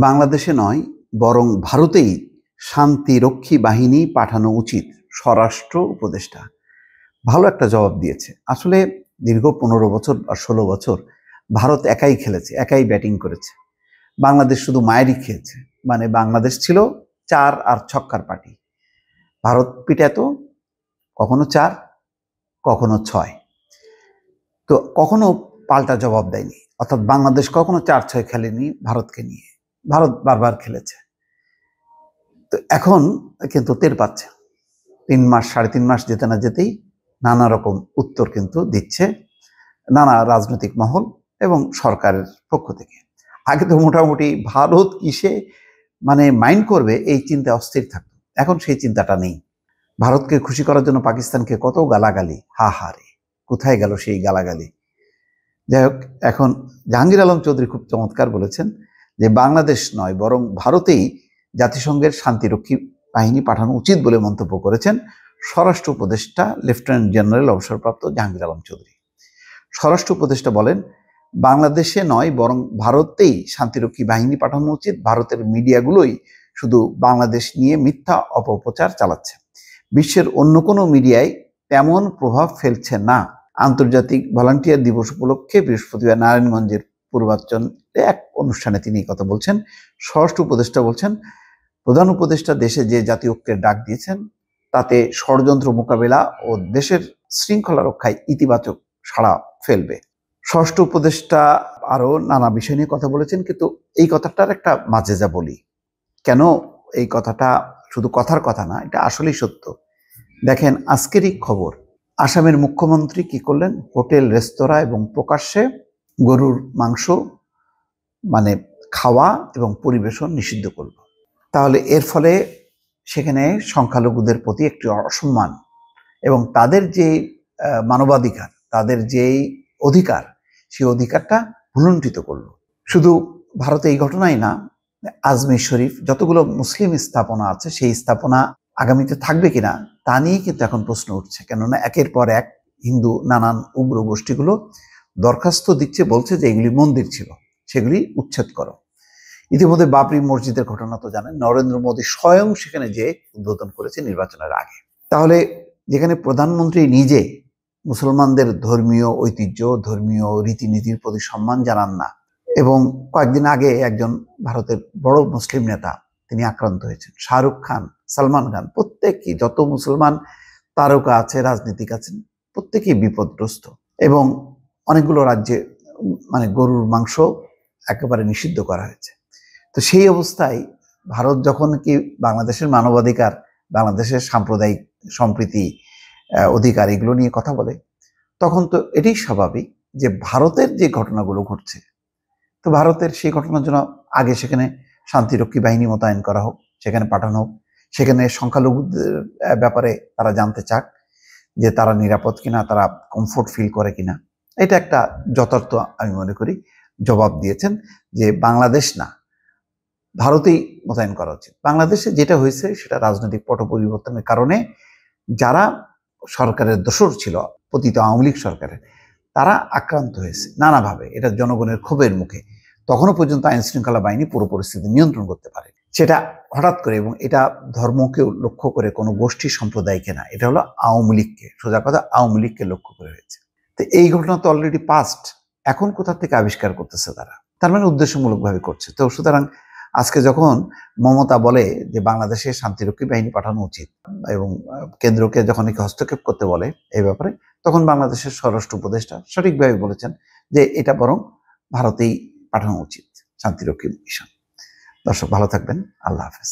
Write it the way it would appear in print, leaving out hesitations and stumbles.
বাংলাদেশে নয় বরং ভারতেই শান্তিরক্ষী বাহিনী পাঠানো উচিত স্বরাষ্ট্র উপদেষ্টা। ভালো একটা জবাব দিয়েছে। আসলে দীর্ঘ 15 বছর বা 16 বছর ভারত একাই খেলেছে, একাই ব্যাটিং করেছে। বাংলাদেশ শুধু মায়েরই খেয়েছে। মানে বাংলাদেশ ছিল 4 আর ছক্কার পার্টি। ভারত পিটাতো কখনো 4, কখনো 6। তো কখনো পাল্টা জবাব দেয়নি। অর্থাৎ বাংলাদেশ কখনো 4-6 খেলেনি ভারতকে নিয়ে। ভারত বারবার খেলেছে। তো এখন কিন্তু টের পাচ্ছে 3 মাস 3.5 মাস যেতে না যেতেই নানা রকম উত্তর কিন্তু দিচ্ছে নানা রাজনৈতিক মহল এবং সরকারের পক্ষ থেকে। আগে তো মোটামুটি ভারত কিসে মাইন্ড করবে এই চিন্তা অস্থির থাকতো। এখন সেই চিন্তাটা নেই। ভারতকে খুশি করার জন্য পাকিস্তানকে কত গালাগালি, হা হা রে, কোথায় গেল সেই গালাগালি। যাই হোক, এখন জাহাঙ্গীর আলম চৌধুরী খুব চমৎকার বলেছেন যে বাংলাদেশ নয় বরং ভারতেই জাতিসংঘের শান্তিরক্ষী বাহিনী পাঠানো উচিত বলে মন্তব্য করেছেন স্বরাষ্ট্র উপদেষ্টা লেফটেন্যান্ট জেনারেল অবসরপ্রাপ্ত জাহাঙ্গীর আলম চৌধুরী। স্বরাষ্ট্র উপদেষ্টা বলেন, বাংলাদেশে নয় বরং ভারতেই শান্তিরক্ষী বাহিনী পাঠানো উচিত। ভারতের মিডিয়াগুলোই শুধু বাংলাদেশ নিয়ে মিথ্যা অপপ্রচার চালাচ্ছে। বিশ্বের অন্য কোনো মিডিয়ায় তেমন প্রভাব ফেলছে না। আন্তর্জাতিক ভলান্টিয়ার দিবস উপলক্ষে বৃহস্পতিবার নারায়ণগঞ্জের পূর্বাঞ্চলে এক অনুষ্ঠানে তিনি কথা বলছেন। স্বরাষ্ট্র উপদেষ্টা বলছেন, প্রধান উপদেষ্টা দেশে যে জাতীয় ঐক্যের ডাক দিয়েছেন তাতে ষড়যন্ত্র মোকাবেলা ও দেশের শৃঙ্খলা রক্ষায় ইতিবাচক সাড়া ফেলবে। ষষ্ঠ উপদেষ্টা আরো নানা বিষয় নিয়ে কথা বলেছেন, কিন্তু এই কথাটার একটা মাজেজা বলি। কেন এই কথাটা শুধু কথার কথা না, এটা আসলেই সত্য। দেখেন, আজকেরই খবর, আসামের মুখ্যমন্ত্রী কি করলেন, হোটেল রেস্তোরাঁ এবং প্রকাশ্যে গরুর মাংস খাওয়া এবং পরিবেশন নিষিদ্ধ করল। তাহলে এর ফলে সেখানে সংখ্যালঘুদের প্রতি একটি অসম্মান এবং তাদের যে মানবাধিকার, তাদের যেই অধিকার, সেই অধিকারটা ভুলুণ্ঠিত করলো। শুধু ভারতে এই ঘটনাই না, আজমির শরীফ যতগুলো মুসলিম স্থাপনা আছে সেই স্থাপনা আগামীতে থাকবে কিনা তা নিয়ে কিন্তু এখন প্রশ্ন উঠছে। কেননা একের পর এক হিন্দু নানান উগ্র গোষ্ঠীগুলো দরখাস্ত দিচ্ছে, বলছে যে এগুলি মন্দির ছিল, সেগুলি উচ্ছেদ করো। ইতিমধ্যে বাবরি মসজিদের ঘটনা তো জানেন, নরেন্দ্র মোদী স্বয়ং সেখানে যে উদ্বোধন করেছে নির্বাচনের আগে। তাহলে যেখানে প্রধানমন্ত্রী নিজে মুসলমানদের ধর্মীয় ঐতিহ্য, ধর্মীয় রীতিনীতির প্রতি সম্মান জানান না, এবং কয়েকদিন আগে একজন ভারতের বড় মুসলিম নেতা তিনি আক্রান্ত হয়েছেন, শাহরুখ খান, সালমান খান, প্রত্যেকেই, যত মুসলমান তারকা আছে, রাজনীতিক আছেন, প্রত্যেকেই বিপদগ্রস্ত। এবং অনেকগুলো রাজ্যে গরুর মাংস একেবারে নিষিদ্ধ করা হয়েছে। তো সেই অবস্থায় ভারত যখন কি বাংলাদেশের মানবাধিকার, বাংলাদেশের সাম্প্রদায়িক সম্প্রীতি, অধিকার এগুলো নিয়ে কথা বলে, তখন তো এটাই স্বাভাবিক যে ভারতের যে ঘটনাগুলো ঘটছে, তো ভারতের সেই ঘটনার জন্য আগে সেখানে শান্তিরক্ষী বাহিনী মোতায়েন করা হোক, সেখানে পাঠানো হোক, সেখানে সংখ্যালঘুদের ব্যাপারে তারা জানতে চাক যে তারা নিরাপদ কিনা, তারা কমফোর্ট ফিল করে কিনা। এটা একটা যথার্থ আমি মনে করি জবাব দিয়েছেন যে বাংলাদেশ না, ভারতেই মোতায়েন করা উচিত। বাংলাদেশে যেটা হয়েছে সেটা রাজনৈতিক পট পরিবর্তনের কারণে যারা সরকারের দোসর ছিল, পতিত আওয়ামী লীগ সরকারের, তারা আক্রান্ত হয়েছে নানাভাবে। এটা জনগণের ক্ষোভের মুখে। তখনও পর্যন্ত আইন শৃঙ্খলা বাহিনী পুরো পরিস্থিতি নিয়ন্ত্রণ করতে পারে সেটা হঠাৎ করে, এবং এটা ধর্মকেও লক্ষ্য করে, কোনো গোষ্ঠী সম্প্রদায়কে না, এটা হলো আওয়ামী লীগকে, সোজা কথা আওয়ামী লীগকে লক্ষ্য করে হয়েছে। তো এই ঘটনা তো অলরেডি পাস্ট, এখন কোথা থেকে আবিষ্কার করতেছে তারা? তার মানে উদ্দেশ্যমূলকভাবে করছে। তো সুতরাং আজকে যখন মমতা বলে যে বাংলাদেশে শান্তিরক্ষী বাহিনী পাঠানো উচিত এবং কেন্দ্রকে যখন হস্তক্ষেপ করতে বলে এই ব্যাপারে, তখন বাংলাদেশের স্বরাষ্ট্র উপদেষ্টা সঠিকভাবে বলেছেন যে এটা বরং ভারতেই পাঠানো উচিত শান্তিরক্ষী মিশন। দর্শক ভালো থাকবেন, আল্লাহ হাফেজ।